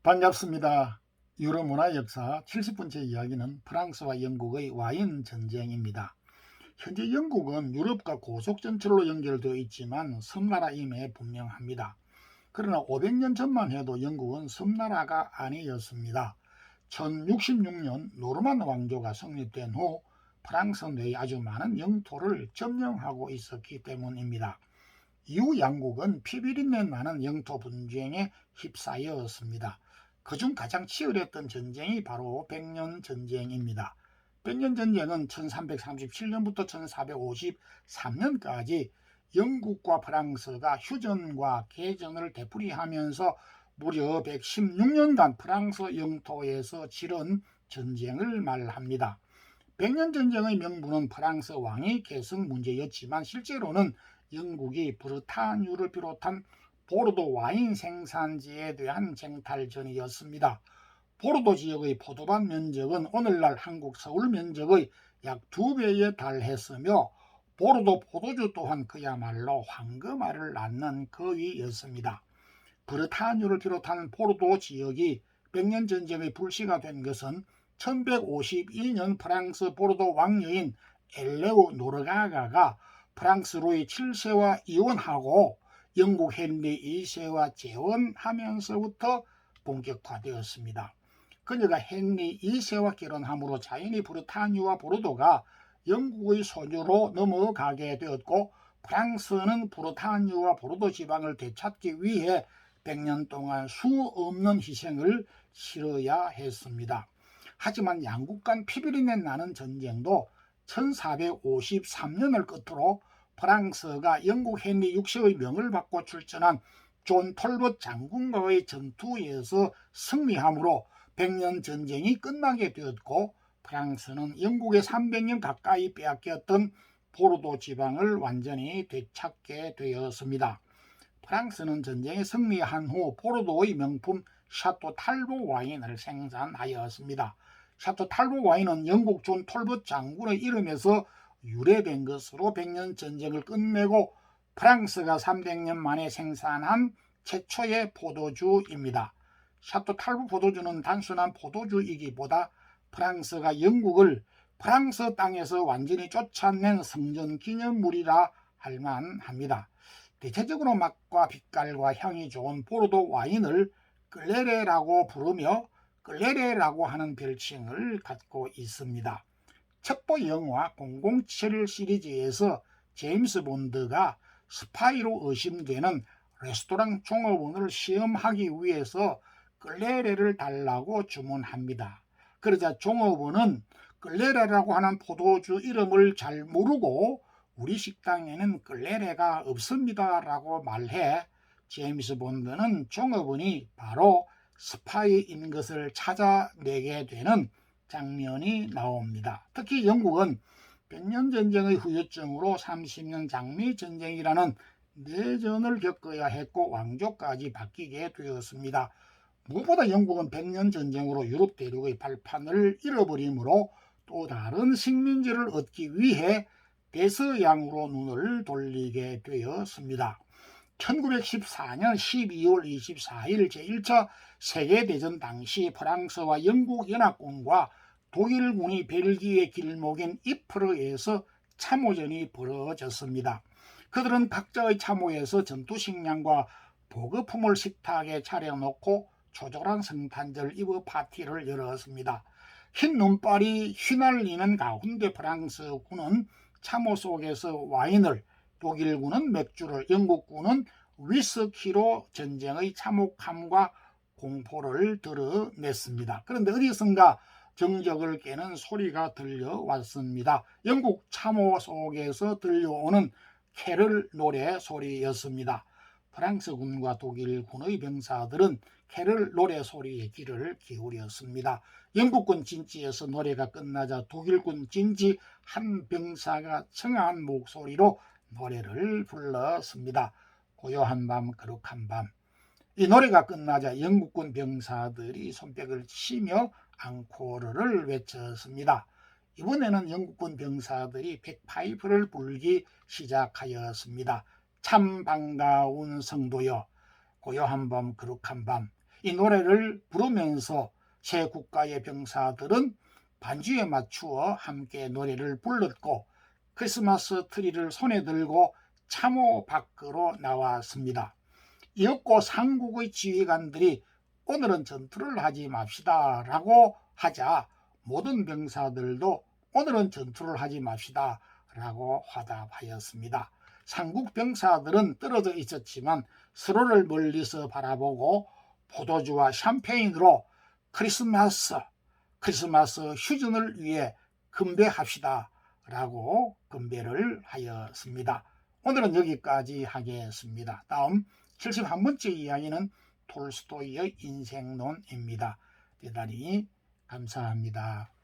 반갑습니다. 유럽 문화 역사 70번째 이야기는 프랑스와 영국의 와인 전쟁입니다. 현재 영국은 유럽과 고속전철로 연결되어 있지만 섬나라임에 분명합니다. 그러나 500년 전만 해도 영국은 섬나라가 아니었습니다. 1066년 노르만 왕조가 성립된 후 프랑스 내의 아주 많은 영토를 점령하고 있었기 때문입니다. 이후 양국은 피비린내 나는 영토 분쟁에 휩싸였습니다. 그중 가장 치열했던 전쟁이 바로 백년 전쟁입니다. 백년 전쟁은 1337년부터 1453년까지 영국과 프랑스가 휴전과 개전을 되풀이하면서 무려 116년간 프랑스 영토에서 치른 전쟁을 말합니다. 백년 전쟁의 명분은 프랑스 왕위 계승 문제였지만 실제로는 영국이 브르타뉴를 비롯한 보르도 와인 생산지에 대한 쟁탈전이었습니다. 보르도 지역의 포도밭 면적은 오늘날 한국 서울 면적의 약 2배에 달했으며 보르도 포도주 또한 그야말로 황금알을 낳는 거위였습니다. 브르타뉴를 비롯한 보르도 지역이 백년 전쟁의 불씨가 된 것은 1152년 프랑스 보르도 왕녀인 엘레오 노르가가가 프랑스 루이 7세와 이혼하고 영국 헨리 2세와 재혼하면서부터 본격화되었습니다. 그녀가 헨리 2세와 결혼함으로 자연히 브르타뉴와 보르도가 영국의 소유로 넘어가게 되었고 프랑스는 브르타뉴와 보르도 지방을 되찾기 위해 100년 동안 수 없는 희생을 치러야 했습니다. 하지만 양국 간 피비린내 나는 전쟁도 1453년을 끝으로 프랑스가 영국 헨리 6세의 명을 받고 출전한 존 톨봇 장군과의 전투에서 승리함으로 백년 전쟁이 끝나게 되었고 프랑스는 영국의 300년 가까이 빼앗겼던 보르도 지방을 완전히 되찾게 되었습니다. 프랑스는 전쟁에 승리한 후 보르도의 명품 샤또 탈보 와인을 생산하였습니다. 샤또 탈보 와인은 영국 존 톨봇 장군의 이름에서 유래된 것으로 백년 전쟁을 끝내고 프랑스가 300년 만에 생산한 최초의 포도주입니다. 샤또 탈보 포도주는 단순한 포도주이기보다 프랑스가 영국을 프랑스 땅에서 완전히 쫓아낸 성전 기념물이라 할 만합니다. 대체적으로 맛과 빛깔과 향이 좋은 보르도 와인을 클레레라고 부르며 클레레라고 하는 별칭을 갖고 있습니다. 첩보 영화 007 시리즈에서 제임스 본드가 스파이로 의심되는 레스토랑 종업원을 시험하기 위해서 클레레를 달라고 주문합니다. 그러자 종업원은 클레레라고 하는 포도주 이름을 잘 모르고 우리 식당에는 클레레가 없습니다 라고 말해 제임스 본드는 종업원이 바로 스파이인 것을 찾아내게 되는 장면이 나옵니다. 특히 영국은 백년전쟁의 후유증으로 30년 장미전쟁이라는 내전을 겪어야 했고 왕조까지 바뀌게 되었습니다. 무엇보다 영국은 백년전쟁으로 유럽 대륙의 발판을 잃어버리므로 또 다른 식민지를 얻기 위해 대서양으로 눈을 돌리게 되었습니다. 1914년 12월 24일 제1차 세계대전 당시 프랑스와 영국 연합군과 독일군이 벨기에 길목인 이프르에서 참호전이 벌어졌습니다. 그들은 각자의 참호에서 전투식량과 보급품을 식탁에 차려놓고 조촐한 성탄절 이브 파티를 열었습니다. 흰 눈발이 휘날리는 가운데 프랑스군은 참호 속에서 와인을, 독일군은 맥주를, 영국군은 위스키로 전쟁의 참혹함과 공포를 드러냈습니다. 그런데 어디선가 정적을 깨는 소리가 들려왔습니다. 영국 참호 속에서 들려오는 캐럴 노래 소리였습니다. 프랑스군과 독일군의 병사들은 캐럴 노래 소리에 귀를 기울였습니다. 영국군 진지에서 노래가 끝나자 독일군 진지 한 병사가 청아한 목소리로 노래를 불렀습니다. 고요한 밤 거룩한 밤. 이 노래가 끝나자 영국군 병사들이 손뼉을 치며 앙코르를 외쳤습니다. 이번에는 영국군 병사들이 백파이프를 불기 시작하였습니다. 참 반가운 성도여, 고요한 밤 거룩한 밤, 이 노래를 부르면서 새 국가의 병사들은 반주에 맞추어 함께 노래를 불렀고 크리스마스 트리를 손에 들고 참호 밖으로 나왔습니다. 이윽고 삼국의 지휘관들이 오늘은 전투를 하지 맙시다 라고 하자 모든 병사들도 오늘은 전투를 하지 맙시다 라고 화답하였습니다. 삼국 병사들은 떨어져 있었지만 서로를 멀리서 바라보고 포도주와 샴페인으로 크리스마스 휴전을 위해 건배합시다 라고 건배를 하였습니다. 오늘은 여기까지 하겠습니다. 다음 71번째 이야기는 톨스토이의 인생론입니다. 대단히 감사합니다.